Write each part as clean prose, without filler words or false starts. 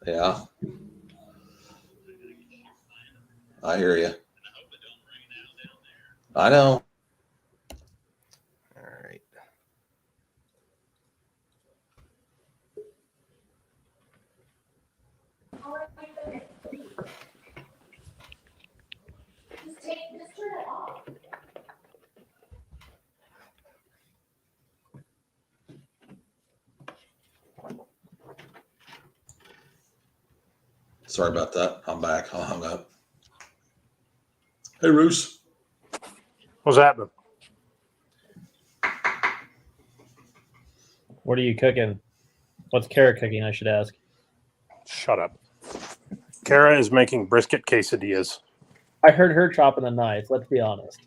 Yeah. I hear you. I know. All right. Just turn it off. Sorry about that. I'm back. I hung up. Hey, Roos. What's happening? What are you cooking? What's Kara cooking, I should ask? Shut up. Kara is making brisket quesadillas. I heard her chopping the knife, let's be honest.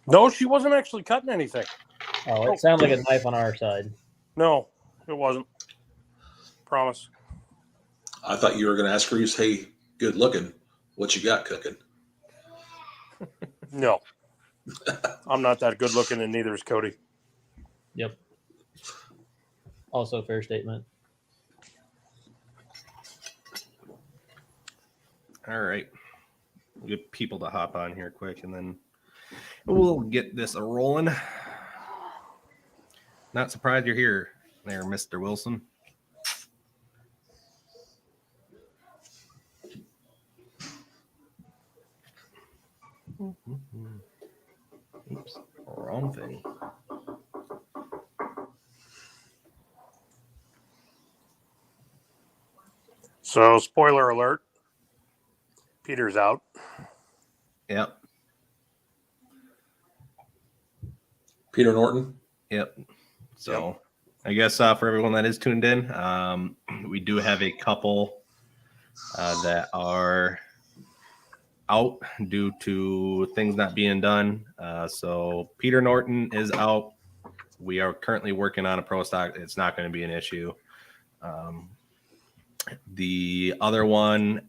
No, she wasn't actually cutting anything. Oh, it sounded like a knife on our side. No, it wasn't. Promise. I thought you were going to ask Roos, hey, good looking. What you got cooking? No. I'm not that good looking, and neither is Cody. Yep. Also a fair statement. All right. We'll get people to hop on here quick, and then we'll get this rolling. Not surprised you're here there, Mr. Wilson. Oops, wrong thing. So, spoiler alert. Peter's out. Yep. Peter Norton? Yep. So I guess for everyone that is tuned in, we do have a couple that are out due to things not being done. So Peter Norton is out. We are currently working on a pro stock. It's not going to be an issue. The other one,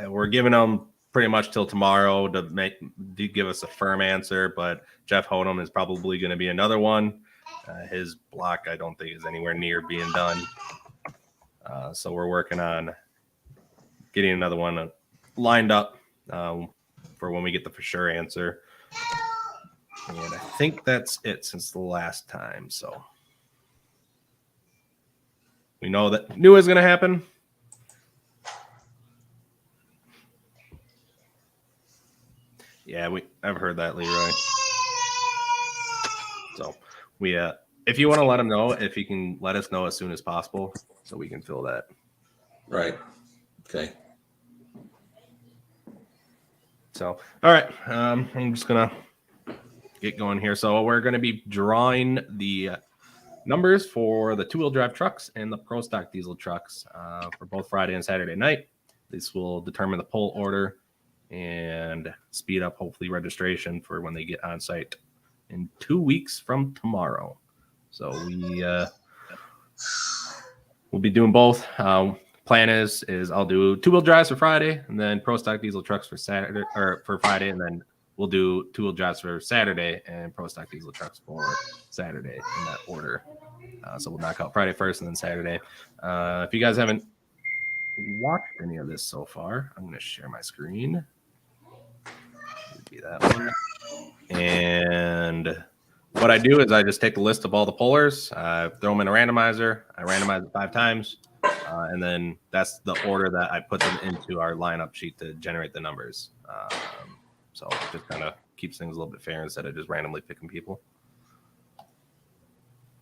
we're giving them pretty much till tomorrow to give us a firm answer, but Jeff Hodem is probably going to be another one. His block, I don't think, is anywhere near being done. So we're working on getting another one lined up for when we get the for sure answer. And I think that's it since the last time. So we know that new is going to happen. Yeah, I've heard that, Leroy. So we if you want to let him know, if you can let us know as soon as possible so we can fill that. Right. Okay. So, all right. I'm just going to get going here. So we're going to be drawing the numbers for the two-wheel drive trucks and the pro stock diesel trucks for both Friday and Saturday night. This will determine the poll order and speed up, hopefully, registration for when they get on site in 2 weeks from tomorrow. So we'll be doing both. Plan is I'll do two-wheel drives for Friday and then pro stock diesel trucks for Saturday or for Friday, and then we'll do two-wheel drives for Saturday and pro stock diesel trucks for Saturday in that order. So we'll knock out Friday first and then Saturday. If you guys haven't watched any of this so far, I'm going to share my screen. Be that one. And what I do is I just take a list of all the pollers, throw them in a randomizer. I randomize it 5 times, and then that's the order that I put them into our lineup sheet to generate the numbers. So it just kind of keeps things a little bit fair instead of just randomly picking people.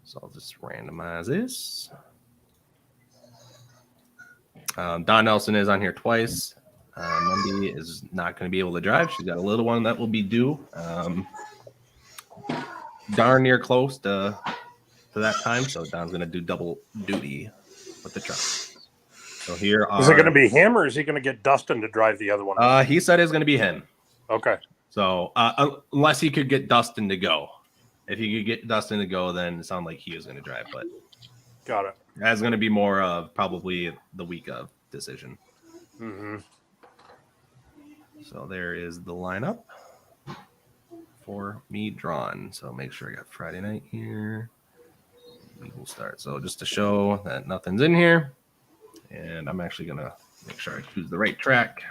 So I'll just randomize this. Don Nelson is on here twice. Mindy is not going to be able to drive. She's got a little one that will be due. Darn near close to that time. So Don's going to do double duty with the truck. So here are... Is it going to be him or is he going to get Dustin to drive the other one? He said it's going to be him. Okay. So unless he could get Dustin to go. If he could get Dustin to go, then it sounded like he was going to drive. But got it. That's going to be more of probably the week of decision. Mm-hmm. So there is the lineup for me drawn. So make sure I got Friday night here. We will start. So just to show that nothing's in here, And I'm actually going to make sure I choose the right track.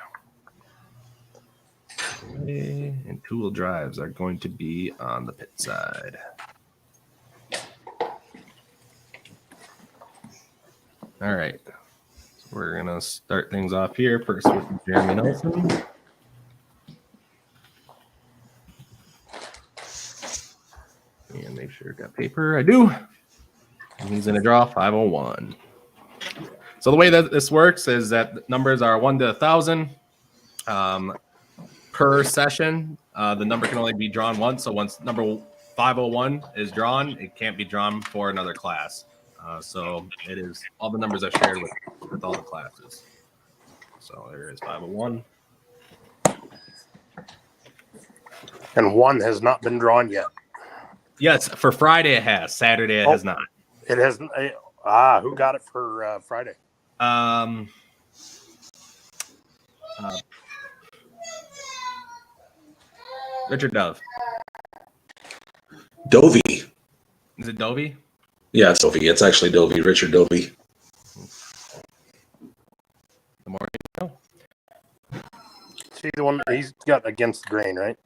And two-wheel drives are going to be on the pit side. All right. So we're going to start things off here first with Jeremy Nelson. And make sure I got paper. I do. And he's going to draw 501. So the way that this works is that numbers are 1 to 1,000 per session. The number can only be drawn once. So once number 501 is drawn, it can't be drawn for another class. So it is all the numbers are shared with all the classes. So there is 501. And 1 has not been drawn yet. Yes, for Friday it has. Saturday it has not. It hasn't. Who got it for Friday? Richard Dove. Dovey. Is it Dovey? Yeah, it's Dovey. It's actually Dovey. Richard Dovey. The more you know. See the one he's got against the grain, right?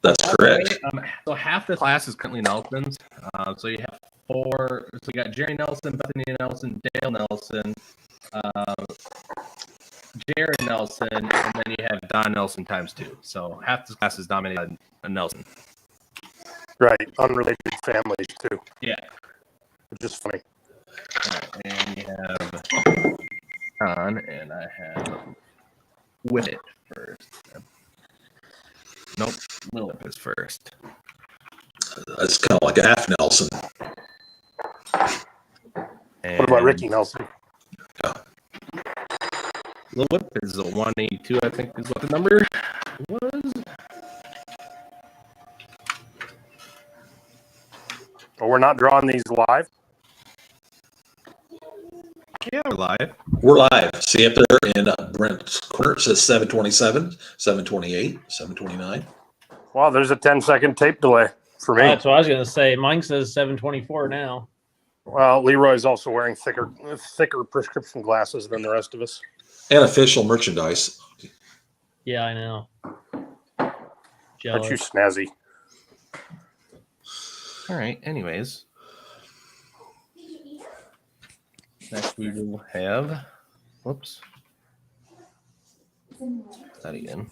That's correct. So half the class is currently Nelson's. So you have 4. So you got Jerry Nelson, Bethany Nelson, Dale Nelson, Jared Nelson, and then you have Don Nelson times 2. So half the class is dominated by Nelson. Right. Unrelated families too. Yeah. Which is funny. Right, and you have Don, and I have Whit first. Nope, Lil Whip is first. That's kind of like a half Nelson. And What about Ricky Nelson? Lil Whip is a 182, I think is what the number was. Oh, we're not drawing these live? Yeah, we're live. We're live. See up there in Brent's corner. It says 727, 728, 729. Wow, there's a 10-second tape delay for me. That's what I was going to say. Mine says 724 now. Well, Leroy's also wearing thicker prescription glasses than the rest of us. And official merchandise. Yeah, I know. Aren't you Jealous. snazzy? All right, anyways. Next we will have, whoops. That again.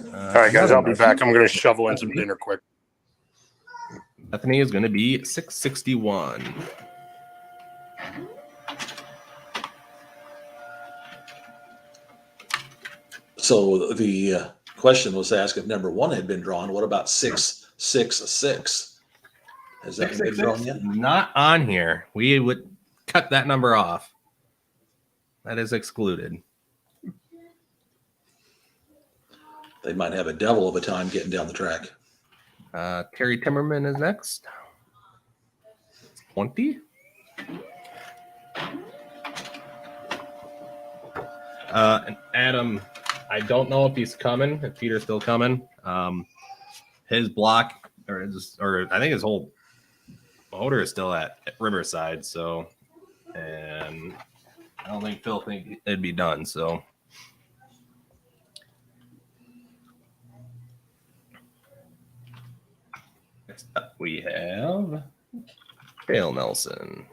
All right, guys, I'll be back. I'm going to shovel in some dinner quick. Bethany is going to be 661. So the question was asked if number 1 had been drawn. What about 666? Has that been drawn yet? Not on here. We would cut that number off. That is excluded. They might have a devil of a time getting down the track. Terry Timmerman is next. 20. And Adam, I don't know if he's coming, if Peter's still coming. His block, or I think his whole motor is still at Riverside, so, and I don't think Phil think it'd be done, so. Next up we have Dale Nelson.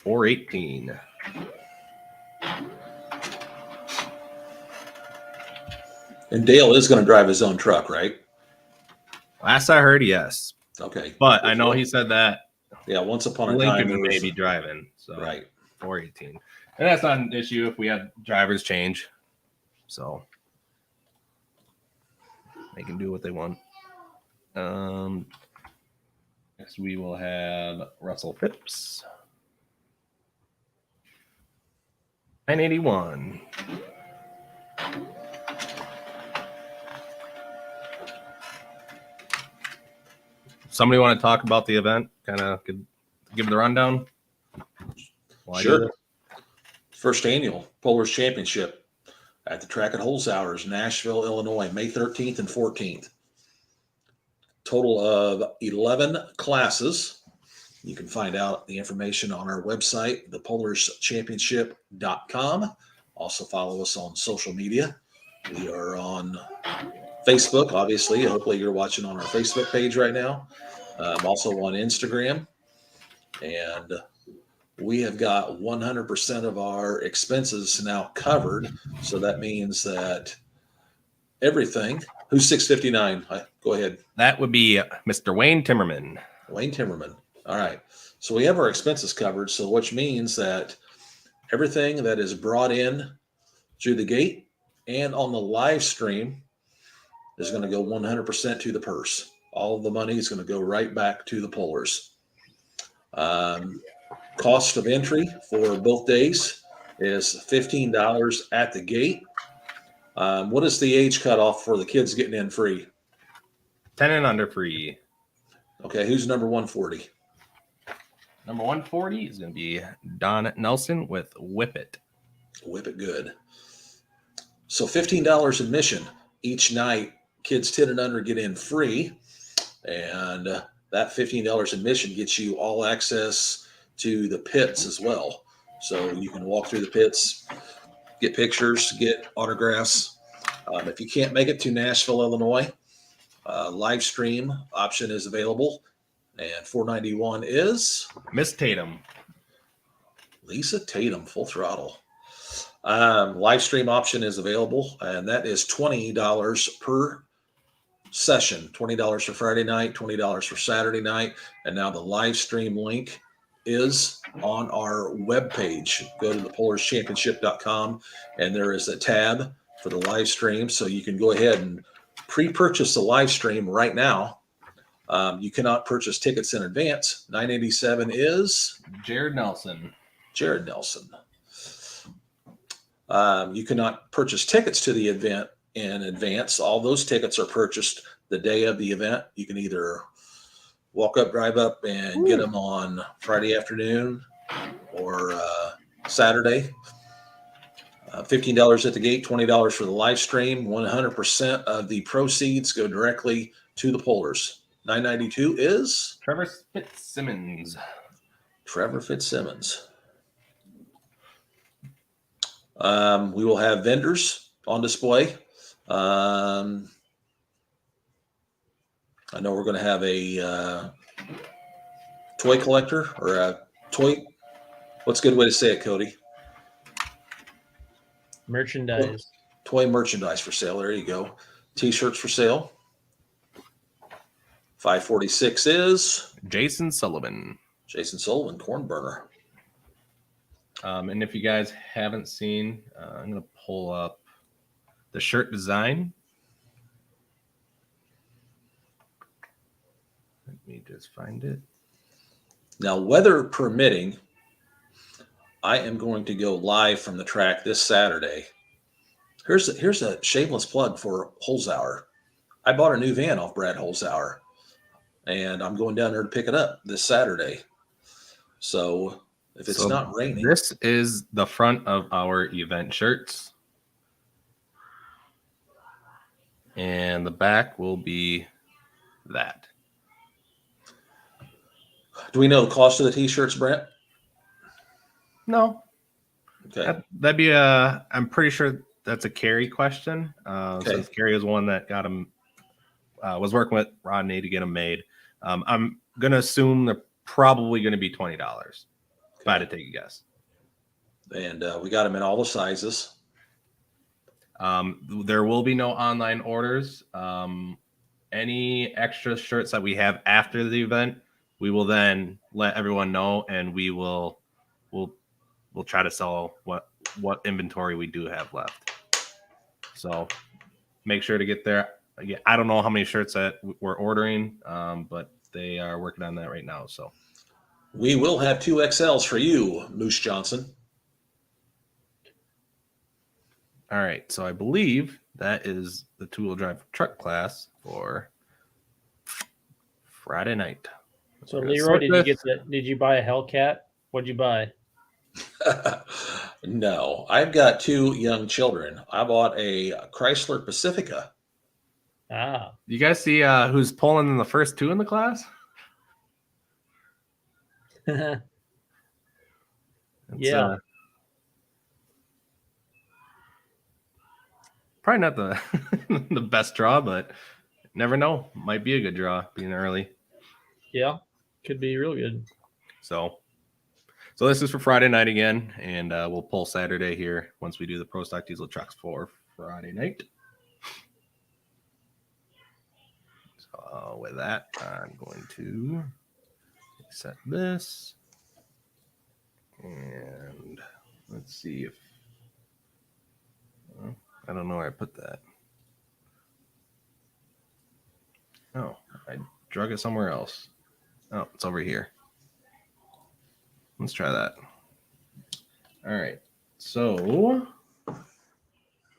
418. And Dale is going to drive his own truck, right? Last I heard, yes. Okay. But I know he said that Yeah, once upon a time. Lincoln there was- may be driving. So Right. 418. And that's not an issue if we have drivers change. So they can do what they want. Next we will have Russell Phipps. 981. Somebody want to talk about the event? Kind of could give the rundown? While I do Sure. this? First annual Polars Championship at the track at Holzhauer's, Nashville, Illinois, May 13th and 14th. Total of 11 classes. You can find out the information on our website, thepolarschampionship.com. Also follow us on social media. We are on Facebook, obviously. Hopefully you're watching on our Facebook page right now. Also on Instagram. And we have got 100% of our expenses now covered. So that means that everything. Who's 659? Go ahead. That would be Mr. Wayne Timmerman. Wayne Timmerman. All right. So we have our expenses covered. So which means that everything that is brought in through the gate and on the live stream is going to go 100% to the purse. All of the money is going to go right back to the pullers. Cost of entry for both days is $15 at the gate. What is the age cutoff for the kids getting in free? 10 and under free. Okay, who's number 140? Number 140 is going to be Don Nelson with Whip It. Whip it good. So $15 admission each night. Kids 10 and under get in free. And that $15 admission gets you all access to the pits as well. So you can walk through the pits, get pictures, get autographs. If you can't make it to Nashville, Illinois, live stream option is available. And $491 is Miss Tatum. Lisa Tatum, full throttle. Live stream option is available, and that is $20 per session. $20 for Friday night, $20 for Saturday night. And now the live stream link is on our webpage. Go to thepolarschampionship.com, and there is a tab for the live stream. So you can go ahead and pre-purchase the live stream right now. You cannot purchase tickets in advance. $987 is Jared Nelson. Jared Nelson. You cannot purchase tickets to the event in advance. All those tickets are purchased the day of the event. You can either walk up, drive up, and get them on Friday afternoon or Saturday. $15 at the gate, $20 for the live stream. 100% of the proceeds go directly to the pullers. $992 is Trevor Simmons. Trevor Fitzsimmons. We will have vendors on display. I know we're going to have a toy collector or a toy. What's a good way to say it, Cody? Merchandise. Toy merchandise for sale. There you go. T-shirts for sale. 546 is Jason Sullivan. Jason Sullivan, corn burner. And if you guys haven't seen, I'm going to pull up the shirt design. Let me just find it. Now, weather permitting, I am going to go live from the track this Saturday. Here's a shameless plug for Holzhauer. I bought a new van off Brad Holzhauer, and I'm going down there to pick it up this Saturday. So if it's not raining. This is the front of our event shirts. And the back will be that. Do we know the cost of the T-shirts, Brent? No. Okay. That'd be I'm pretty sure that's a Carrie question. Okay. So Carrie was one that got him, was working with Rodney to get them made. I'm going to assume they're probably going to be $20. If I had to take a guess. And we got them in all the sizes. There will be no online orders. Any extra shirts that we have after the event, we will then let everyone know, and we'll try to sell what inventory we do have left. So make sure to get there. Again, I don't know how many shirts that we're ordering, but they are working on that right now. So we will have 2 XLs for you, Moose Johnson. all right. So I believe that is the 2-wheel drive truck class for Friday night. So Leroy, did you buy a Hellcat? What'd you buy? No, I've got 2 young children. I bought a Chrysler Pacifica. Ah, You guys see who's pulling in the first 2 in the class? It's, Yeah. probably not the the best draw, but never know. Might be a good draw being early. Yeah. Could be real good. So this is for Friday night again, and we'll pull Saturday here once we do the Pro Stock Diesel trucks for Friday night. So with that, I'm going to set this, and let's see if I don't know where I put that. Oh, I drug it somewhere else. Oh, it's over here. Let's try that. All right. So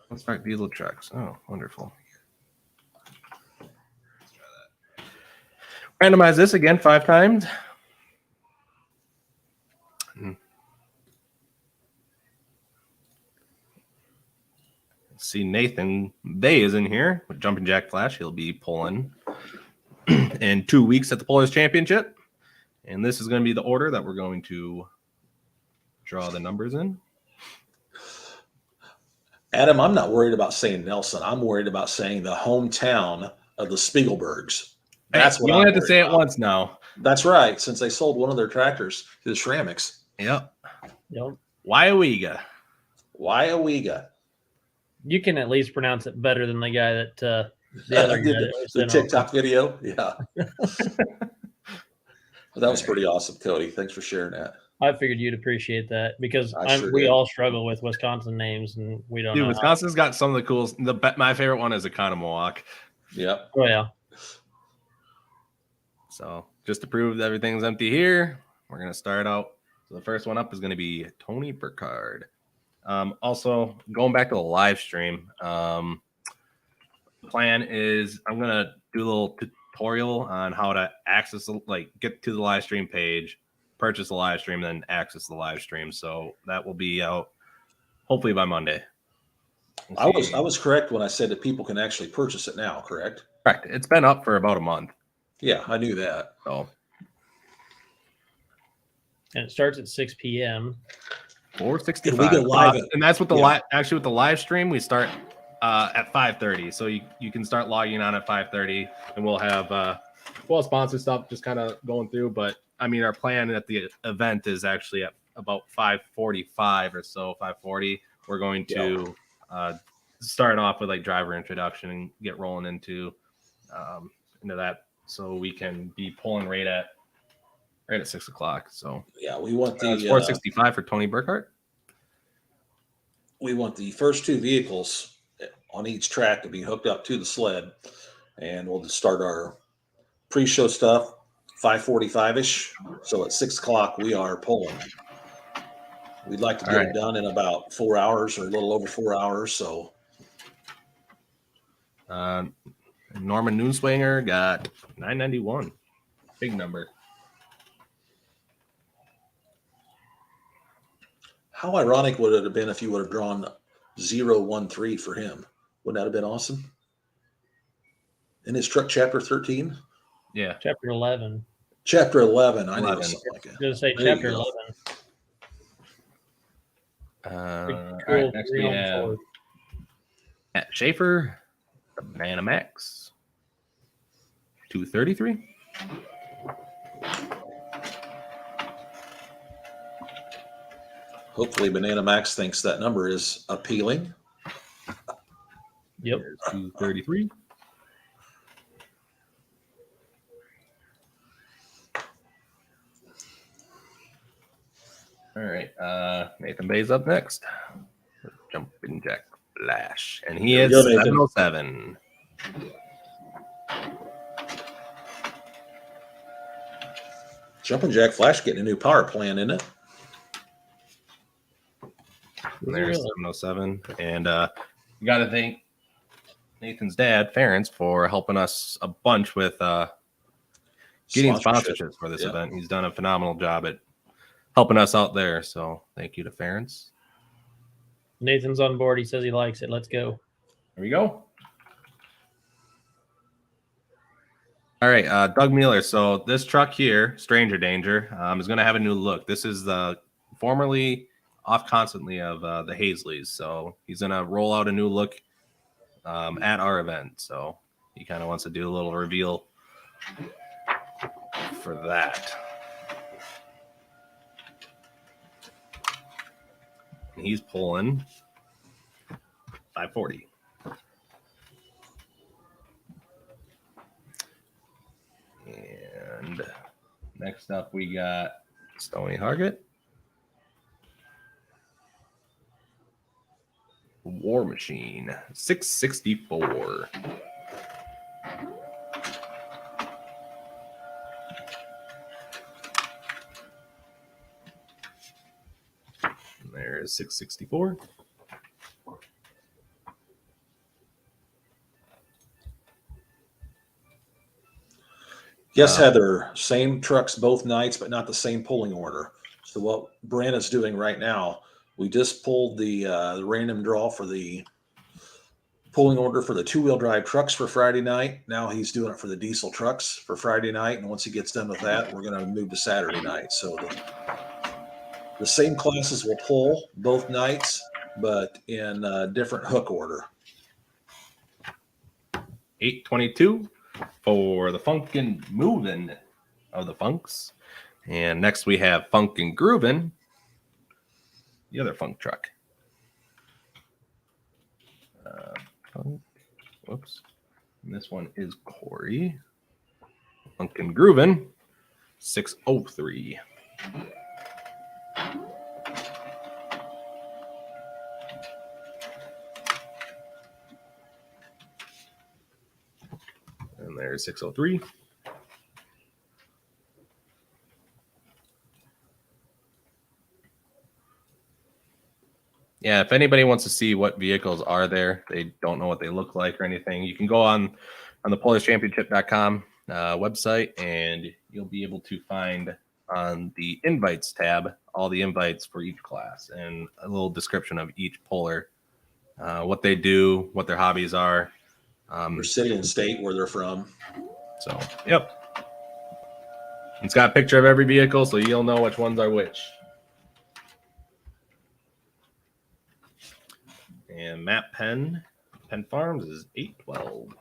let's start diesel trucks. Oh, wonderful. Let's try that. Randomize this again 5 times. See, Nathan Bay is in here with Jumping Jack Flash. He'll be pulling in 2 weeks at the Pullers Championship. And this is going to be the order that we're going to draw the numbers in. Adam, I'm not worried about saying Nelson. I'm worried about saying the hometown of the Spiegelbergs. That's what you I'm only have to worried say it about. once now. That's right, since they sold one of their tractors to the Ceramics. Yep. Yep. Wyowega. Wyowega. You can at least pronounce it better than the guy that the other guy Did that was the sent TikTok over. video. Yeah. That was pretty awesome, Cody. Thanks for sharing that. I figured you'd appreciate that because I sure we did. all struggle with Wisconsin names and we don't Dude, know. Wisconsin's got some of the coolest. My favorite one is Economowoc. Yep. Oh, yeah. So just to prove that everything's empty here, we're going to start out. So the first one up is going to be Tony Burkhardt. Also, going back to the live stream, the plan is I'm going to do a little tutorial on how to access, get to the live stream page, purchase the live stream, then access the live stream. So that will be out hopefully by Monday. I was correct when I said that people can actually purchase it now, correct? Correct. It's been up for about a month. Yeah, I knew that. So And it starts at 6 p.m. 465. And we go live And that's what the actually with the live stream, we start at 5:30. So you can start logging on at 5:30, and we'll have sponsor stuff just kind of going through. But I mean, our plan at the event is actually at about 5:45 or so, 5:40. We're going to start off with driver introduction and get rolling into that, so we can be pulling right at 6 o'clock. So yeah, we want the 465 for Tony Burkhardt. We want the first 2 vehicles on each track to be hooked up to the sled, and we'll just start our pre-show stuff 5:45ish. So at 6 o'clock we are pulling. We'd like to get it done in about 4 hours or a little over 4 hours. So Norman Noonswinger got 991, big number. how ironic would it have been if you would have drawn 013 for him? Wouldn't that have been awesome? In his truck, chapter 13? Yeah. Chapter 11. Chapter 11. I knew 11. something like that. I was going to say There you chapter go. 11. All right, next we have Matt Schaefer, the Banana Max, 233. Hopefully, Banana Max thinks that number is appealing. Yep. There's 233. All right, Nathan Bay's up next. Jumping Jack Flash, and he There is you go, Nathan. 707. Jumping Jack Flash getting a new power plant, isn't it? And there's Really? 707. And you got to thank Nathan's dad, Ference, for helping us a bunch with getting Sponsorship. sponsorships for this Yeah. event. He's done a phenomenal job at helping us out there. So thank you to Ference. Nathan's on board. He says he likes it. Let's go. There we go. All right, Doug Mueller. So this truck here, Stranger Danger, is going to have a new look. This is the formerly off constantly of the Hazleys. So he's going to roll out a new look at our event. So he kind of wants to do a little reveal for that. And he's pulling 540. And next up, we got Stony Hargett. War Machine 664. And there's 664. Yes, Heather, same trucks both nights, but not the same pulling order. So what Brent is doing right now, we just pulled the random draw for the pulling order for the two-wheel drive trucks for Friday night. Now he's doing it for the diesel trucks for Friday night. And once he gets done with that, we're going to move to Saturday night. So the same classes will pull both nights, but in a different hook order. 822 for the Funkin' Movin' of the Funks. And next we have Funkin' Groovin', the other funk truck. Whoops. And this one is Corey. Funkin' Groovin', 603. And there's 603. Yeah, if anybody wants to see what vehicles are there, they don't know what they look like or anything, you can go on the PolishChampionship.com website, and you'll be able to find on the invites tab all the invites for each class and a little description of each puller, what they do, what their hobbies are. Their city and state where they're from. So, yep. It's got a picture of every vehicle, so you'll know which ones are which. And Matt Penn Farms is 812.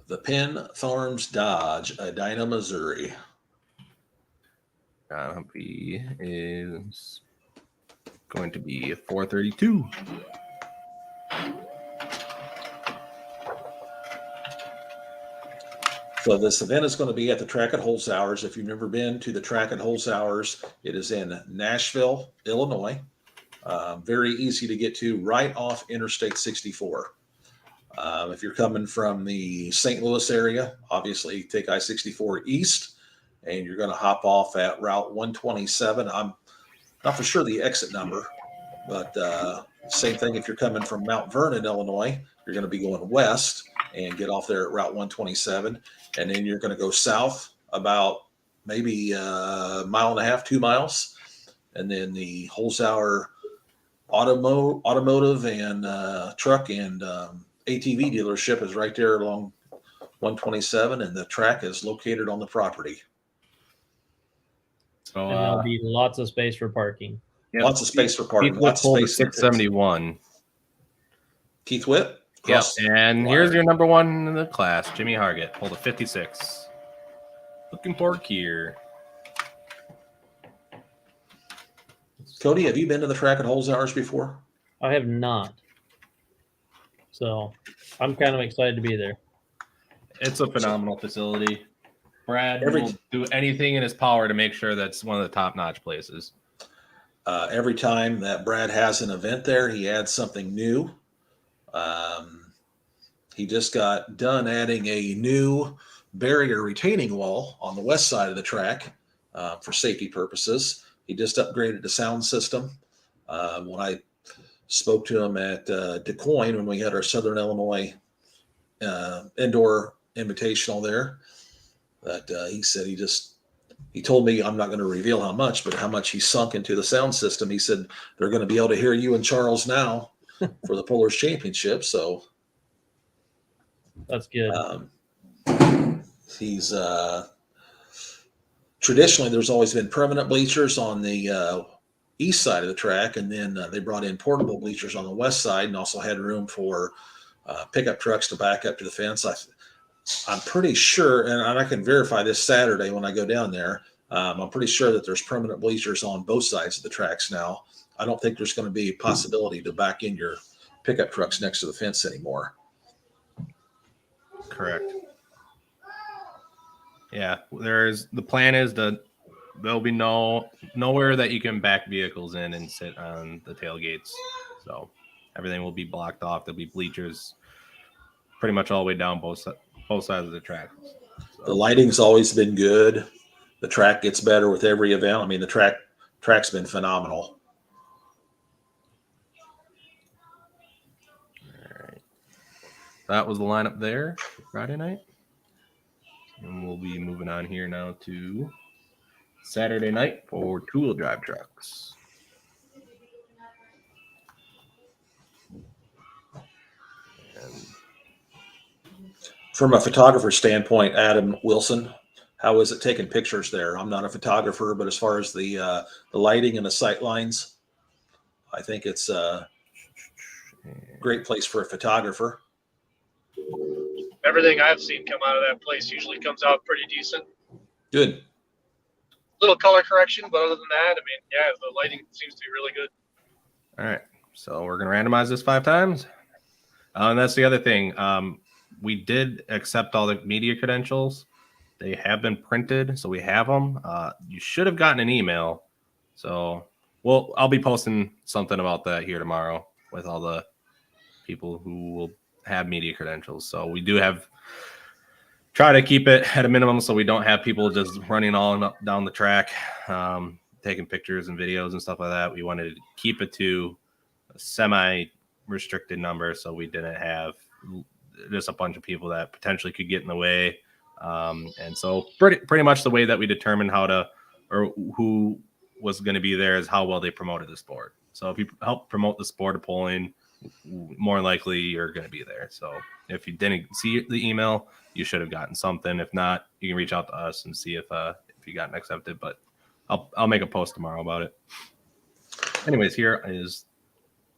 The Penn Farms Dodge, Edina, Missouri. Humpy is going to be 432. So this event is going to be at the Track at Holzhauer's. If you've never been to the Track at Holzhauer's, it is in Nashville, Illinois. Very easy to get to, right off Interstate 64. If you're coming from the St. Louis area, obviously take I-64 east, and you're going to hop off at Route 127. I'm not for sure the exit number, but same thing if you're coming from Mount Vernon, Illinois, you're going to be going west and get off there at Route 127. And then you're going to go south about maybe a mile and a half, 2 miles. And then the Holzhauer automotive and truck and ATV dealership is right there along 127. And the track is located on the property. So And there'll be lots of space for parking. yep. Lots of space for parking. Keith Lots of pulled a space. 671. Keith Witt. Yep. Cross- And here's your number one in the class, Jimmy Hargett, pulled a 56. Looking for here. Cody, have you been to the Track at Holzhauer's before? I have not. So I'm kind of excited to be there. It's a phenomenal facility. Brad Every- will do anything in his power to make sure that's one of the top-notch places. Every time that Brad has an event there, he adds something new. He just got done adding a new barrier retaining wall on the west side of the track for safety purposes. He just upgraded the sound system. When I spoke to him at DeCoin when we had our Southern Illinois indoor invitational there, that he said he told me, I'm not going to reveal how much, but how much he sunk into the sound system. He said they're going to be able to hear you and Charles now for the Pullers Championship. So That's good. He's traditionally there's always been permanent bleachers on the east side of the track, and then they brought in portable bleachers on the west side, and also had room for pickup trucks to back up to the fence. I'm pretty sure, and I can verify this Saturday when I go down there. I'm pretty sure that there's permanent bleachers on both sides of the tracks now. I don't think there's going to be a possibility to back in your pickup trucks next to the fence anymore. Correct. Yeah, the plan is there'll be nowhere that you can back vehicles in and sit on the tailgates. So everything will be blocked off. There'll be bleachers pretty much all the way down both sides of the track. So. The lighting's always been good. The track gets better with every event. I mean, the track's been phenomenal. All right. That was the lineup there for Friday night. And we'll be moving on here now to Saturday night for two-wheel drive trucks. And from a photographer standpoint, Adam Wilson, how is it taking pictures there? I'm not a photographer, but as far as the lighting and the sight lines, I think it's a great place for a photographer. Everything I've seen come out of that place usually comes out pretty decent. Good. Little color correction, but other than that, I mean, yeah, the lighting seems to be really good. All right, so we're going to randomize this 5 times. And that's the other thing. We did accept all the media credentials. They have been printed, so we have them. You should have gotten an email. So, I'll be posting something about that here tomorrow with all the people who will have media credentials. So we do try to keep it at a minimum so we don't have people just running all up down the track, taking pictures and videos and stuff like that. We wanted to keep it to a semi-restricted number so we didn't have just a bunch of people that potentially could get in the way. And so pretty much the way that we determined who was going to be there is how well they promoted the sport. So if you help promote the sport of pulling, more likely you're going to be there. So if you didn't see the email, you should have gotten something. If not, you can reach out to us and see if you got accepted. But I'll make a post tomorrow about it. Anyways, here is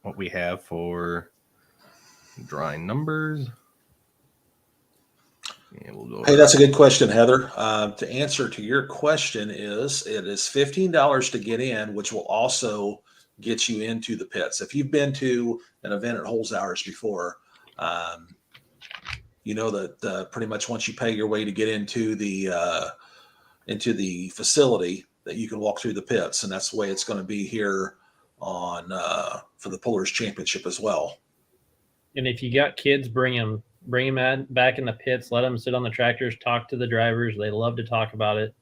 what we have for drawing numbers. And we'll go. Hey, that's a good question, Heather. To answer to your question it is $15 to get in, which will also get you into the pits. If you've been to an event at Holes Hours before, you know that pretty much once you pay your way to get into the facility, that you can walk through the pits, and that's the way it's going to be here on for the Pullers Championship as well. And if you got kids, bring them back in the pits. Let them sit on the tractors, talk to the drivers. They love to talk about it.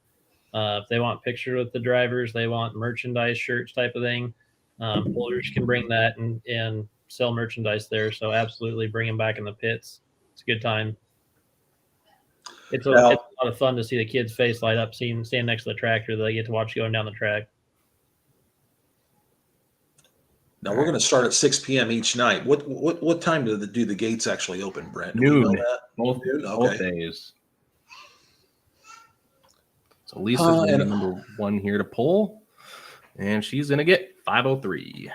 If they want pictures with the drivers, they want merchandise, shirts type of thing. Pullers can bring that and sell merchandise there. So absolutely bring them back in the pits. It's a good time. It's a lot of fun to see the kids' face light up, stand next to the tractor that they get to watch going down the track. Now we're going to start at 6 p.m. each night. What time do the gates actually open, Brent? Do we know Noon. that? Both Okay. days. So Lisa's and- number 1 here to pull, and she's going to get 503.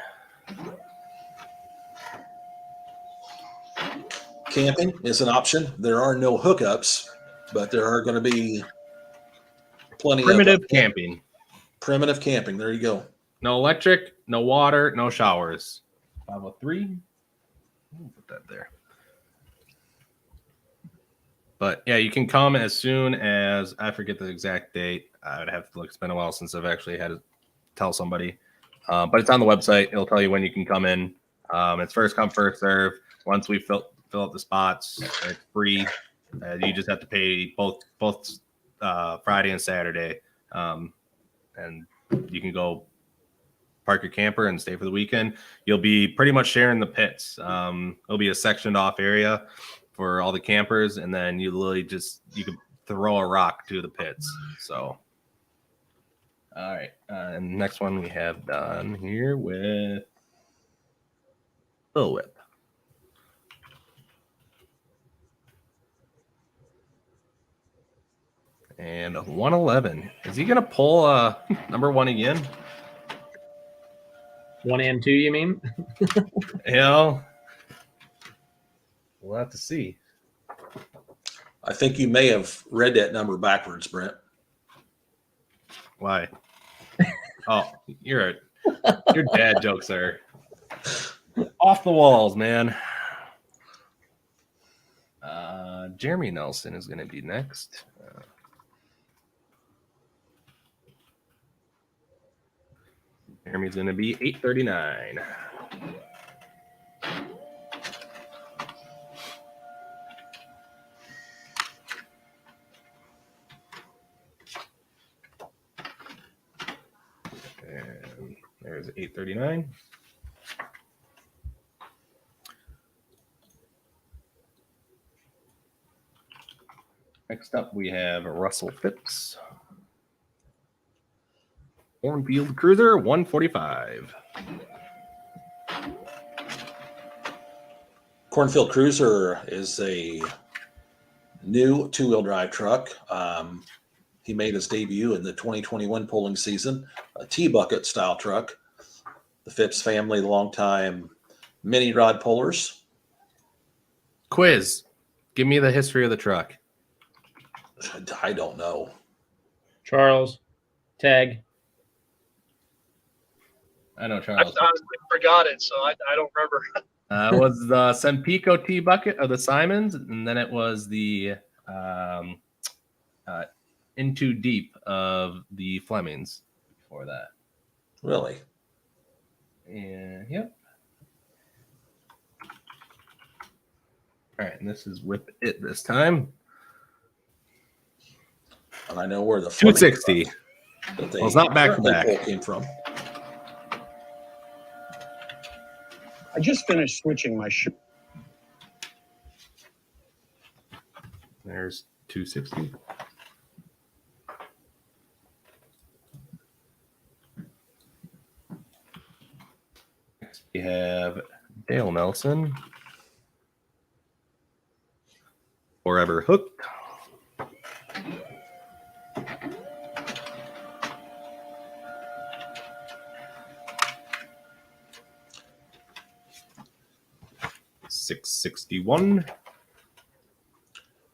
Camping is an option. There are no hookups, but there are going to be plenty Primitive of camping. Primitive camping. There you go. No electric, no water, no showers. 503. We'll put that there. But yeah, you can come as soon as, I forget the exact date. I would have to look. It's been a while since I've actually had to tell somebody. But it's on the website. It'll tell you when you can come in. It's first come, first serve. Once we fill up the spots, it's free. You just have to pay both Friday and Saturday. And you can go park your camper and stay for the weekend. You'll be pretty much sharing the pits. It'll be a sectioned off area for all the campers, and then you can throw a rock to the pits. So, all right. And next one we have done here with Bullwhip. And 111. Is he going to pull number 1 again? 1 and 2, you mean? You know, we'll have to see. I think you may have read that number backwards, Brent. Why? Oh, your dad jokes are off the walls, man. Jeremy Nelson is going to be next. Jeremy's going to be 839. And there's 839. Next up, we have Russell Phipps. Cornfield Cruiser, 145. Cornfield Cruiser is a new two-wheel drive truck. He made his debut in the 2021 polling season, a T-bucket style truck. The Phipps family, longtime mini rod pullers. Quiz. Give me the history of the truck. I don't know. Charles, tag. I know I Charles. honestly forgot it, so I don't remember. It was the Sempico T-bucket of the Simons, and then it was the Into Deep of the Flemings before that. Really? And yep. All right, and this is Whip It this time. And I know where the 260. that they Well, it's not back to currently back. pull came from. I just finished switching my shirt. There's 260. Next we have Dale Nelson. Forever Hooked. $661.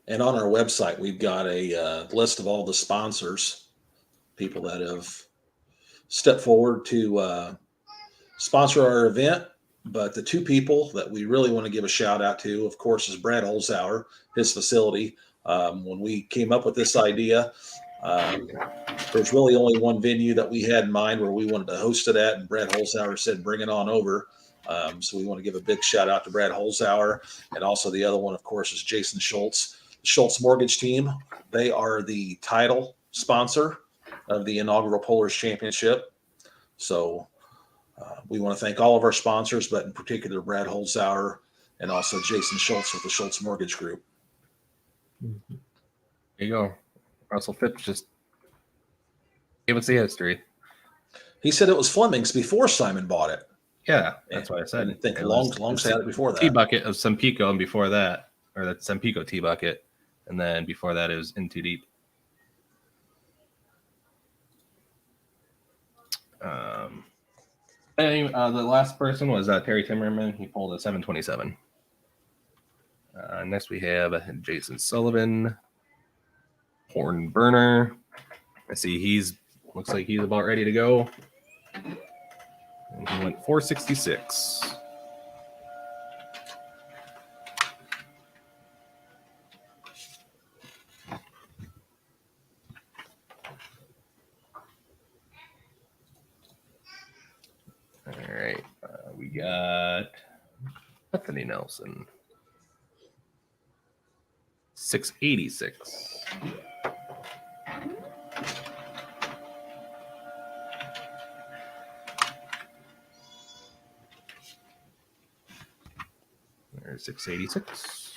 And on our website, we've got a list of all the sponsors, people that have stepped forward to sponsor our event. But the two people that we really want to give a shout out to, of course, is Brad Holzhauer, his facility. When we came up with this idea, there's really only one venue that we had in mind where we wanted to host it at, and Brad Holzhauer said, bring it on over. So we want to give a big shout out to Brad Holzhauer. And also the other one, of course, is Jason Schultz. The Schultz Mortgage Team. They are the title sponsor of the inaugural Pullers Championship. So we want to thank all of our sponsors, but in particular, Brad Holzhauer and also Jason Schultz with the Schultz Mortgage Group. There you go. Russell Phipps just gave us the history. He said it was Fleming's before Simon bought it. Yeah, that's what I said. I think It long was had it before that. T-bucket of Sempico, and before that, or that Sempico T-bucket, and then before that it was In Too Deep. Anyway, the last person was Terry Timmerman. He pulled a 727. Next we have Jason Sullivan, Horn Burner. I see looks like he's about ready to go. And he went 466. All right, we got Bethany Nelson, 686. There's 686.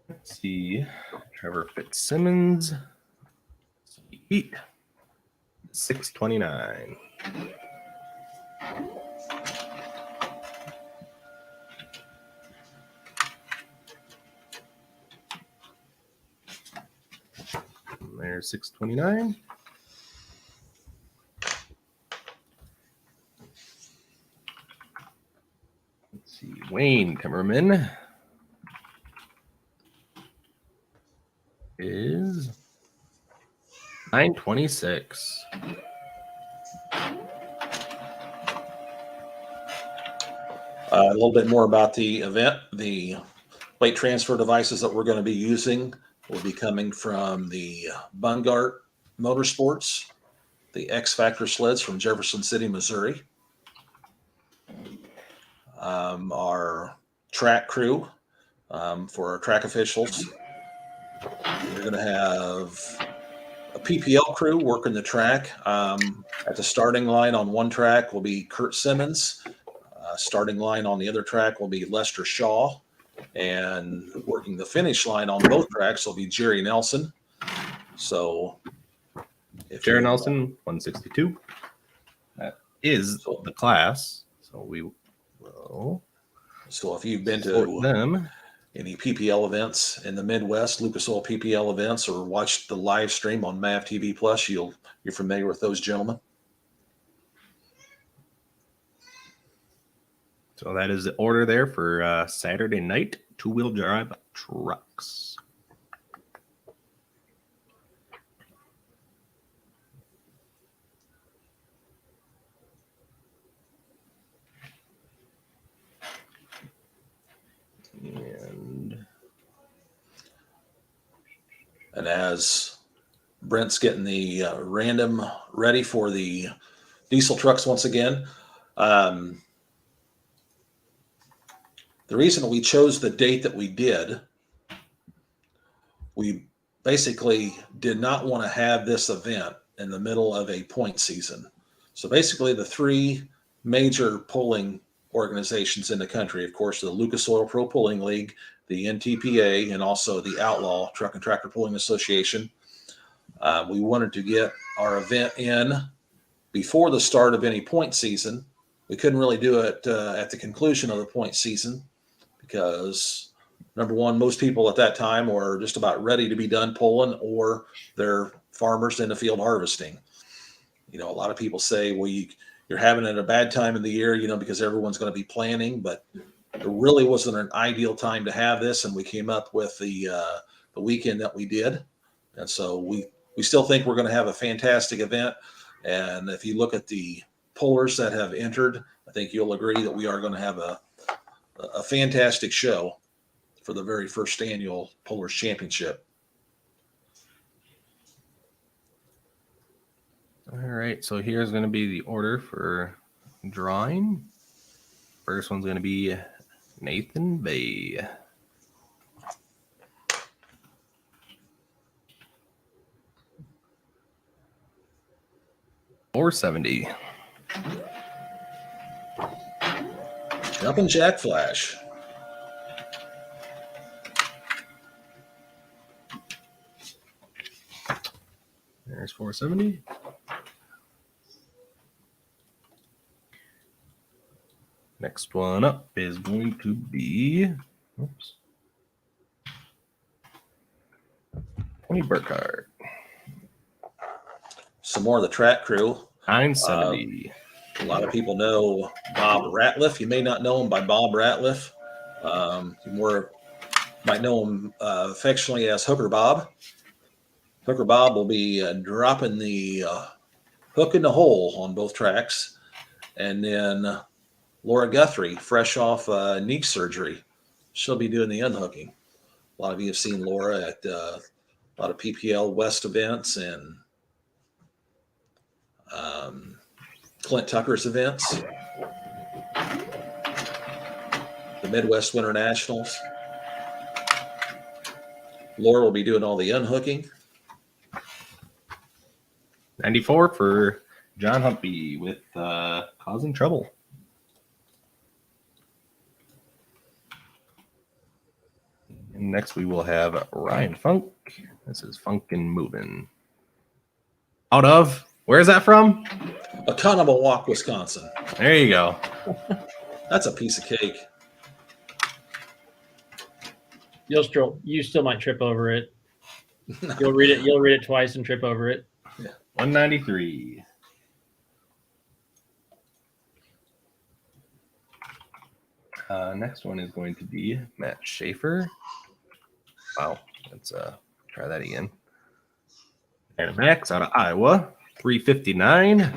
Let's see. Trevor Fitzsimmons. Sweet. 629. There's 629. Let's see. Wayne Timmerman is 926. A little bit more about the event. The weight transfer devices that we're going to be using will be coming from the Bungart Motorsports, the X Factor sleds from Jefferson City, Missouri. Our track crew for our track officials. We're going to have a PPL crew working the track. At the starting line on one track will be Kurt Simmons. Starting line on the other track will be Lester Shaw. And working the finish line on both tracks will be Jerry Nelson. So if Jerry you- Nelson, 162. That is the class. So we will So if you've been sort to them. any PPL events in the Midwest, Lucas Oil PPL events, or watched the live stream on MAV TV Plus, you're familiar with those gentlemen. So that is the order there for Saturday night two-wheel drive trucks. And as Brent's getting the random ready for the diesel trucks once again, the reason we chose the date that we did, we basically did not want to have this event in the middle of a point season. So basically the three major polling organizations in the country, of course, the Lucas Oil Pro Pulling League, the NTPA, and also the Outlaw Truck and Tractor Pulling Association. We wanted to get our event in before the start of any point season. We couldn't really do it at the conclusion of the point season because, number one, most people at that time were just about ready to be done pulling, or they're farmers in the field harvesting. You know, a lot of people say, well, you're having it at a bad time of the year, you know, because everyone's going to be planning, but it really wasn't an ideal time to have this. And we came up with the weekend that we did. And so we still think we're going to have a fantastic event. And if you look at the pullers that have entered, I think you'll agree that we are going to have a fantastic show for the very first annual Pullers Championship. All right, so here's going to be the order for drawing. First one's going to be Nathan Bay. $470. Jumping Jack Flash. There's 470. Next one up is going to be 20 Burkhardt. Some more of the track crew. 970. A lot of people know Bob Ratliff. You may not know him by Bob Ratliff. You might know him affectionately as Hooker Bob. Hooker Bob will be dropping the hook in the hole on both tracks. And then Laura Guthrie, fresh off knee surgery, she'll be doing the unhooking. A lot of you have seen Laura at a lot of PPL West events and Clint Tucker's events, the Midwest Winter Nationals. Laura will be doing all the unhooking. 94 for John Humpy with Causing Trouble. And next we will have Ryan Funk. This is Funkin' Movin'. Out of, where's that from? Oconomowoc, Wisconsin. There you go. That's a piece of cake. You still might trip over it. You'll read it. You'll read it twice and trip over it. 193. Next one is going to be Matt Schaefer. Wow, let's try that again. And Max out of Iowa, 359.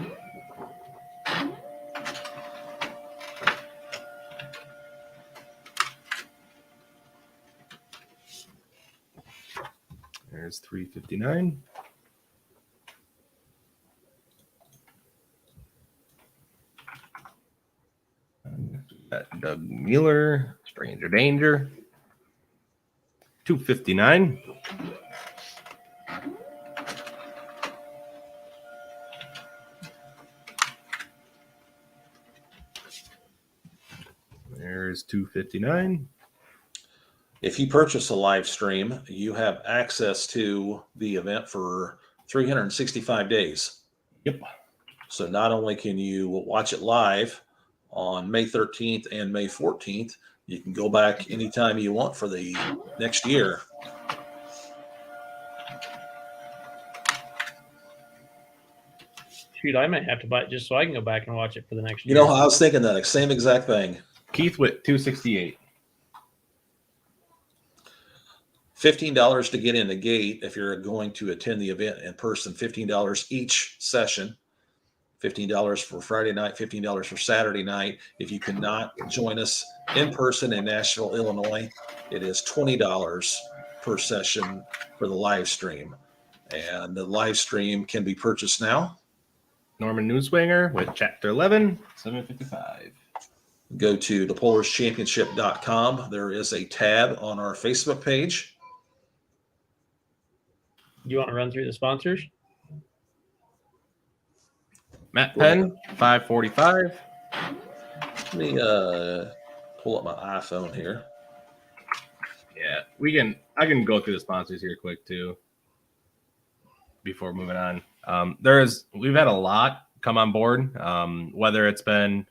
There's 359. Doug Mueller, Stranger Danger, 259. There's 259. If you purchase a live stream, you have access to the event for 365 days. Yep. So not only can you watch it live on May 13th and May 14th, you can go back anytime you want for the next year. Shoot, I might have to buy it just so I can go back and watch it for the next You year. know, I was thinking that same exact thing. Keith with 268. $15 to get in the gate if you're going to attend the event in person. $15 each session. $15 for Friday night, $15 for Saturday night. If you cannot join us in person in Nashville, Illinois, it is $20 per session for the live stream. And the live stream can be purchased now. Norman Newswanger with Chapter 11, 755. Go to thepolarschampionship.com. There is a tab on our Facebook page. Do you want to run through the sponsors? Matt Penn, 545. Let me pull up my iPhone here. Yeah, I can go through the sponsors here quick too before moving on. We've had a lot come on board, whether it's been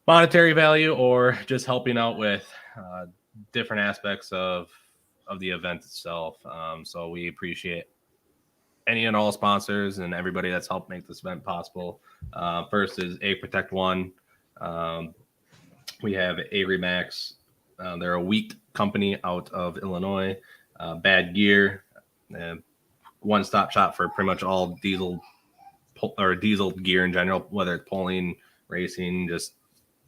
monetary value or just helping out with different aspects of the event itself. So we appreciate any and all sponsors and everybody that's helped make this event possible. First is A Protect One. We have A Remax. They're a wheat company out of Illinois. Bad Gear, one-stop shop for pretty much all diesel gear in general, whether it's pulling, racing, just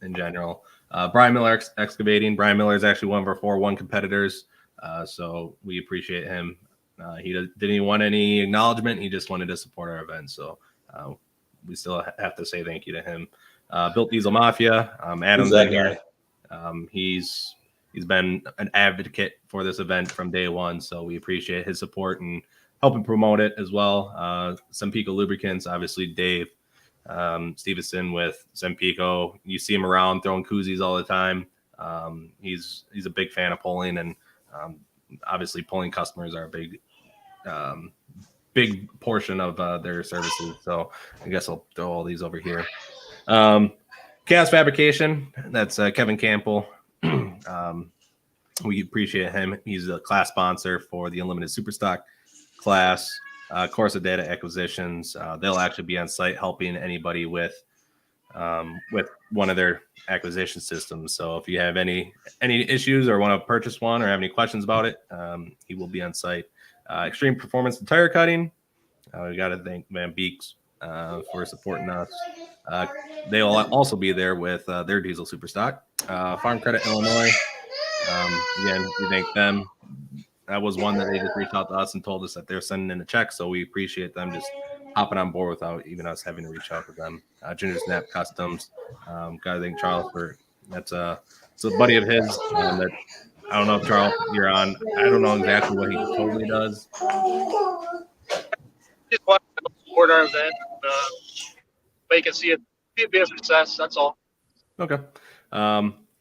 in general. Brian Miller Excavating. Brian Miller is actually one of our 4-1 competitors, so we appreciate him. He didn't want any acknowledgement. He just wanted to support our event, so we still have to say thank you to him. Built Diesel Mafia. Adam's in here. He's been an advocate for this event from day one, so we appreciate his support and helping promote it as well. Sempico Lubricants, obviously Dave Stevenson with Sempico. You see him around throwing koozies all the time. He's a big fan of pulling, and obviously pulling customers are a big portion of their services. So I guess I'll throw all these over here. Chaos Fabrication, that's Kevin Campbell. We appreciate him. He's a class sponsor for the Unlimited Superstock class. Corsa Data Acquisitions. They'll actually be on site helping anybody with one of their acquisition systems. So if you have any issues or want to purchase one or have any questions about it, he will be on site. Extreme Performance and Tire Cutting. We got to thank Van Beeks for supporting us. They will also be there with their diesel superstock. Farm Credit Illinois. Again, we thank them. That was one that they just reached out to us and told us that they're sending in a check. So we appreciate them just hopping on board without even us having to reach out to them. Gingersnap Customs. Got to thank Charles for that's it's a buddy of his. That I don't know if Charles you're on. I don't know exactly what he totally does. Just want to support our event. They can see it be a success. That's all. Okay.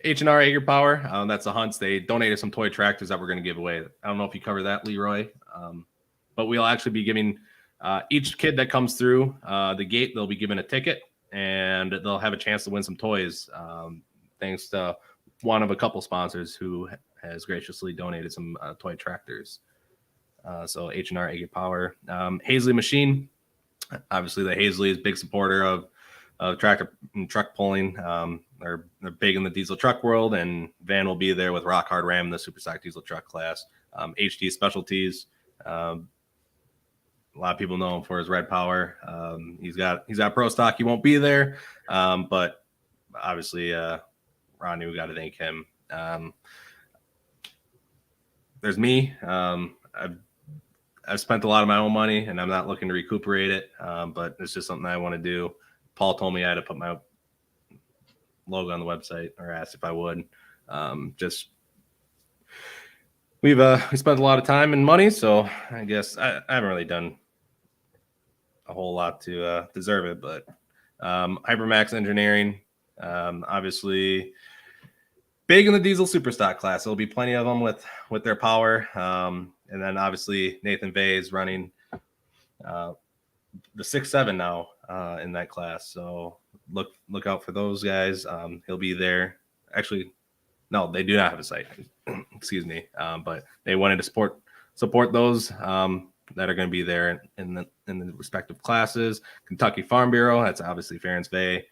H&R Ager Power. That's the Hunts. They donated some toy tractors that we're going to give away. I don't know if you cover that, Leroy. But we'll actually be giving each kid that comes through the gate, they'll be given a ticket and they'll have a chance to win some toys. Thanks to one of a couple sponsors who has graciously donated some toy tractors. So H&R Agate Power. Hazley Machine. Obviously, the Hazley is a big supporter of tractor and truck pulling. They're big in the diesel truck world, and Van will be there with Rock Hard Ram in the super stock diesel truck class. HD Specialties. A lot of people know him for his red power. He's got pro stock. He won't be there, but obviously, Ronnie, we got to thank him. There's me. I've spent a lot of my own money, and I'm not looking to recuperate it, but it's just something I want to do. Paul told me I had to put my logo on the website, or asked if I would. We spent a lot of time and money, so I guess I haven't really done a whole lot to deserve it. But Hypermax Engineering, obviously big in the diesel super stock class. There'll be plenty of them with their power. And then obviously Nathan Vey is running the 6.7 now in that class. So look out for those guys. He'll be there. Actually, no, they do not have a site. Excuse me. But they wanted to support those that are going to be there in the respective classes. Kentucky Farm Bureau, that's obviously Ference Vey.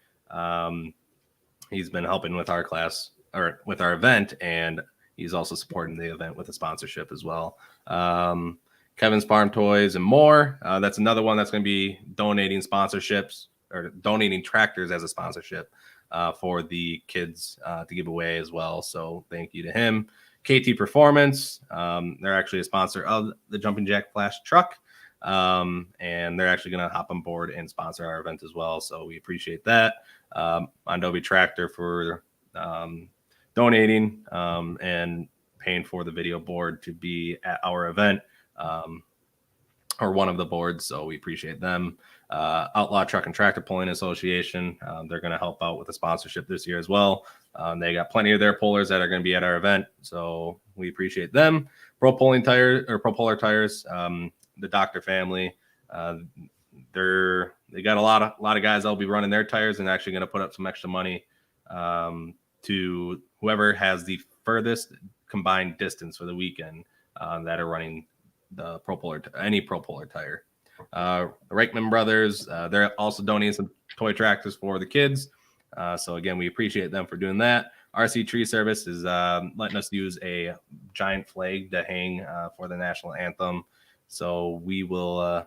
He's been helping with our class, or with our event, and he's also supporting the event with a sponsorship as well. Kevin's Farm Toys and more. That's another one that's going to be donating sponsorships, or donating tractors as a sponsorship for the kids to give away as well. So thank you to him. KT Performance, they're actually a sponsor of the Jumping Jack Flash truck. And they're actually going to hop on board and sponsor our event as well. So we appreciate that. Adobe Tractor for donating and paying for the video board to be at our event, or one of the boards. So we appreciate them. Outlaw Truck and Tractor Pulling Association, they're going to help out with the sponsorship this year as well. They got plenty of their pullers that are going to be at our event, so we appreciate them. Pro Puller Tires, the Doctor family, they got a lot of guys that'll be running their tires and actually going to put up some extra money to whoever has the furthest combined distance for the weekend that are running the any Pro Puller tire. The Reichman brothers, they're also donating some toy tractors for the kids. So again, we appreciate them for doing that. RC Tree Service is letting us use a giant flag to hang for the national anthem. So we will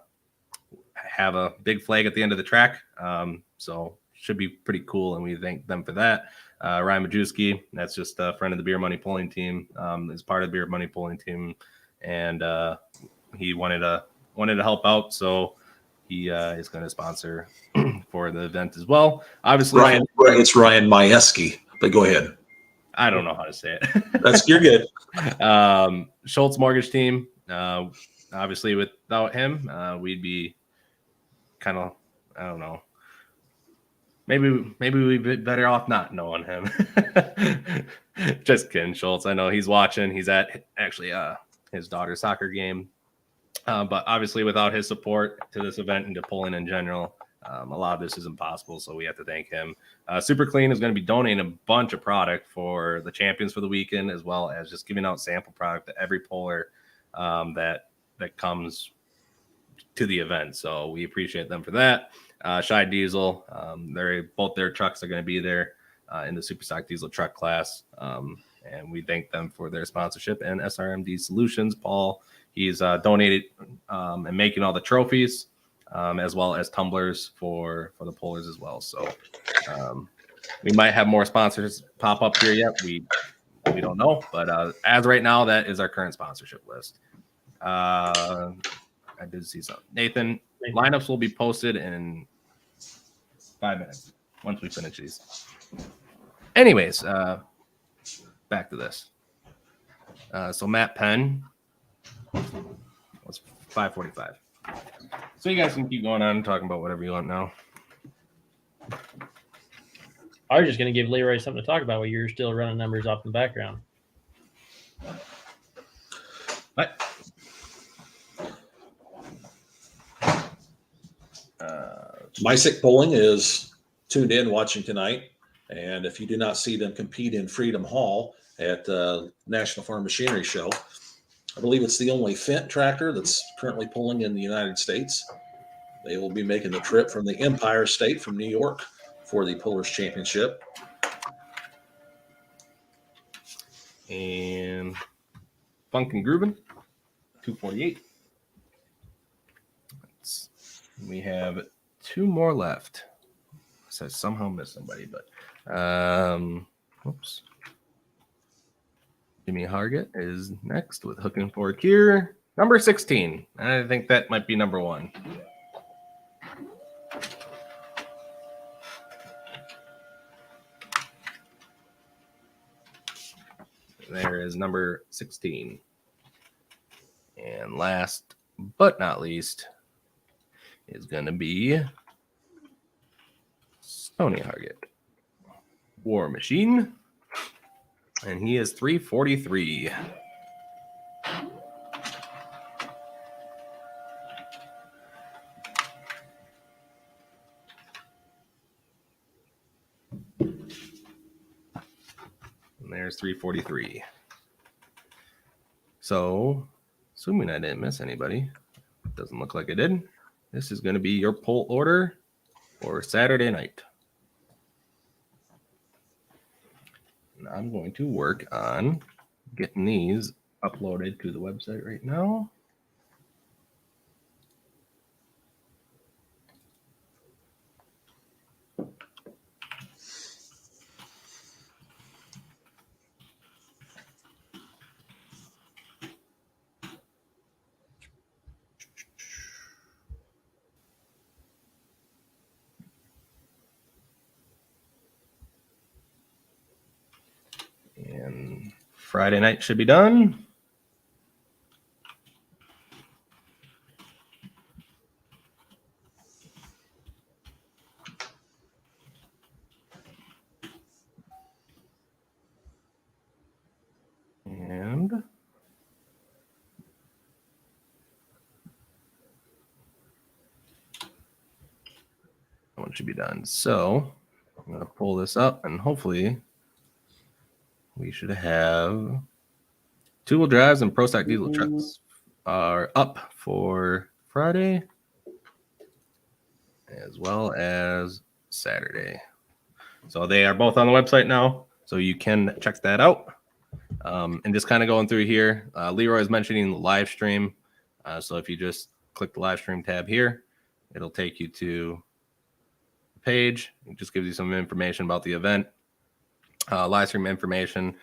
have a big flag at the end of the track. So should be pretty cool, and we thank them for that. Ryan Majewski, that's just a friend of the Beer Money Pulling team, is part of the Beer Money Pulling team, and he wanted to help out, so he is going to sponsor for the event as well. Obviously, it's Ryan Majewski, but go ahead. I don't know how to say it. You're good. Schultz Mortgage Team. Obviously, without him, we'd be kind of, I don't know. Maybe we'd be better off not knowing him. Just kidding, Schultz. I know he's watching. He's at actually his daughter's soccer game. But obviously, without his support to this event and to pulling in general, a lot of this is impossible. So we have to thank him. Super Clean is going to be donating a bunch of product for the champions for the weekend, as well as just giving out sample product to every puller that comes to the event. So we appreciate them for that. Shy Diesel, both their trucks are going to be there in the Super Stock Diesel truck class. And we thank them for their sponsorship. And SRMD Solutions, Paul, he's donated and making all the trophies, as well as tumblers for the pullers as well. So we might have more sponsors pop up here yet. We don't know. But as right now, that is our current sponsorship list. I did see something. Nathan, lineups will be posted in 5 minutes once we finish these. Anyways, back to this. So Matt Penn was 5:45. So you guys can keep going on and talking about whatever you want now. I was just going to give Leroy something to talk about while you're still running numbers off in the background. What? MySick Bowling is tuned in watching tonight. And if you do not see them compete in Freedom Hall at the National Farm Machinery Show, I believe it's the only Fendt tractor that's currently pulling in the United States. They will be making the trip from the Empire State from New York for the Pullers Championship. And Funk and Groovin, 248. We have 2 more left. So I somehow missed somebody, but whoops. Jimmy Hargett is next with Hooking for a Cure, number 16. I think that might be number 1. There is number 16. And last but not least is going to be Tony Hargett, War Machine, and he is 343. And there's 343. So, assuming I didn't miss anybody, doesn't look like I did. This is going to be your pull order for Saturday night. And I'm going to work on getting these uploaded to the website right now. And Friday night should be done. And that one should be done. So I'm going to pull this up and hopefully we should have two-wheel drives and Pro Stock diesel trucks are up for Friday as well as Saturday. So they are both on the website now, so you can check that out. And just kind of going through here, Leroy is mentioning the live stream. So if you just click the live stream tab here, it'll take you to the page. It just gives you some information about the event. Live stream information.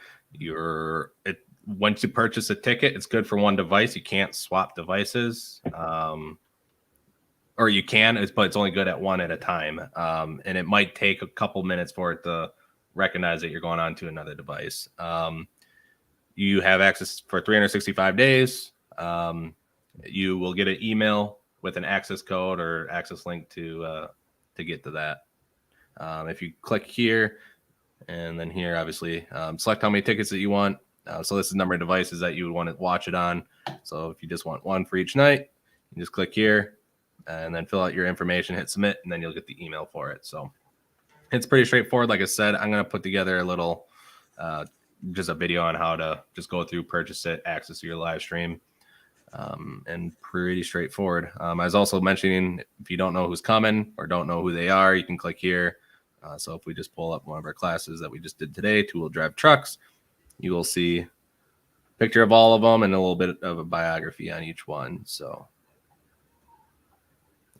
Once you purchase a ticket, it's good for one device. You can't swap devices. Or you can, but it's only good at one at a time. And it might take a couple minutes for it to recognize that you're going on to another device. You have access for 365 days. You will get an email with an access code or access link to get to that. If you click here and then here, obviously, select how many tickets that you want. So this is the number of devices that you would want to watch it on. So if you just want one for each night, you just click here and then fill out your information, hit submit, and then you'll get the email for it. So it's pretty straightforward. Like I said, I'm going to put together a little, just a video on how to just go through, purchase it, access your live stream, and pretty straightforward. I was also mentioning, if you don't know who's coming or don't know who they are, you can click here. So if we just pull up one of our classes that we just did today, two-wheel drive trucks, you will see a picture of all of them and a little bit of a biography on each one. So,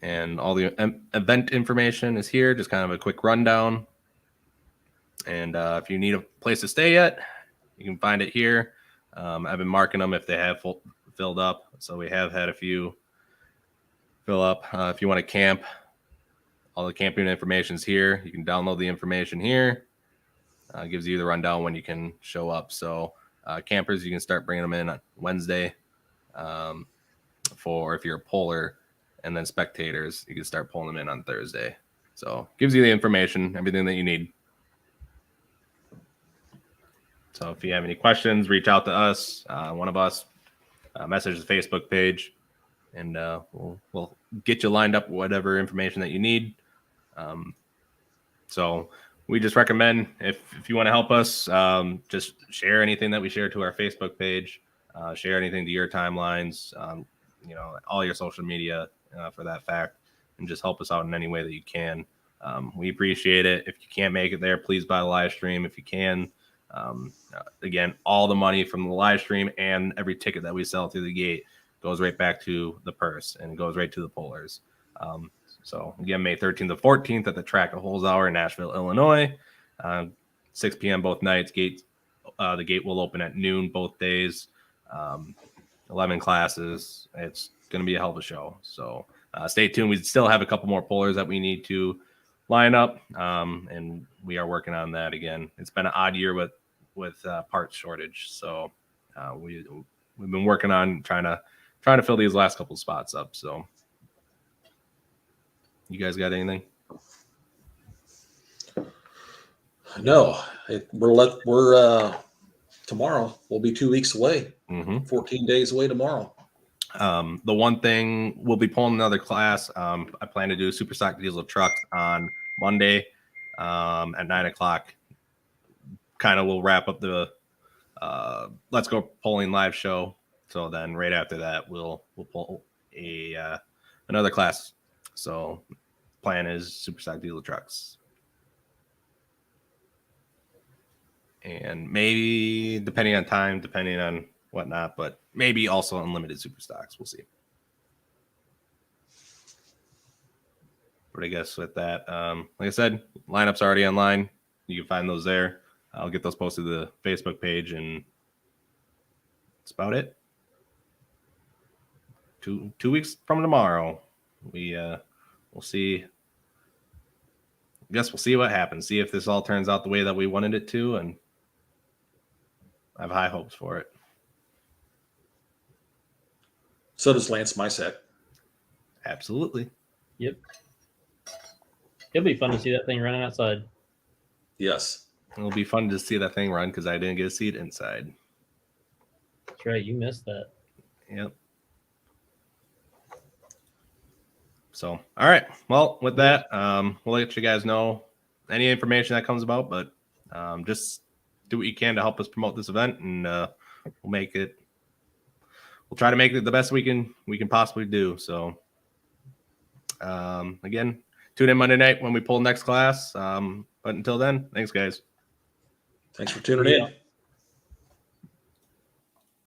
and all the event information is here, just kind of a quick rundown. And if you need a place to stay yet, you can find it here. I've been marking them if they have filled up. So we have had a few fill up. If you want to camp, all the camping information is here. You can download the information here. It gives you the rundown when you can show up. So campers, you can start bringing them in on Wednesday for if you're a puller. And then spectators, you can start pulling them in on Thursday. So gives you the information, everything that you need. So if you have any questions, reach out to us, one of us, message the Facebook page, and we'll get you lined up with whatever information that you need. So we just recommend if you want to help us, just share anything that we share to our Facebook page. Share anything to your timelines, all your social media for that fact, and just help us out in any way that you can. We appreciate it. If you can't make it there, please buy the live stream if you can. Again, all the money from the live stream and every ticket that we sell through the gate goes right back to the purse and goes right to the pullers. So again, May 13th to 14th at the Track of Holes Hour in Nashville, Illinois, 6 p.m. both nights. The gate will open at noon both days. 11 classes. It's going to be a hell of a show. So stay tuned. We still have a couple more pullers that we need to line up, and we are working on that again. It's been an odd year with parts shortage, so we've been working on trying to fill these last couple spots up. So, you guys got anything? No, we're tomorrow. We'll be 2 weeks away. 14 days away tomorrow. The one thing, we'll be pulling another class. I plan to do super stock diesel trucks on Monday at 9:00. Kind of will wrap up the Let's Go Polling live show. So then right after that, we'll pull another class. So plan is super stock diesel trucks. And maybe, depending on time, depending on whatnot, but maybe also unlimited super stocks. We'll see. But I guess with that, like I said, lineup's already online. You can find those there. I'll get those posted to the Facebook page, and that's about it. Two weeks from tomorrow, we'll see. I guess we'll see what happens. See if this all turns out the way that we wanted it to, and I have high hopes for it. So does Lance Mysek. Absolutely. Yep. It'll be fun to see that thing running outside. Yes. It'll be fun to see that thing run because I didn't get to see it inside. That's right. You missed that. Yep. So, all right. Well, with that, we'll let you guys know any information that comes about, but just do what you can to help us promote this event, and we'll make it. We'll try to make it the best we can possibly do. So, again, tune in Monday night when we pull next class. But until then, thanks, guys. Thanks for tuning in.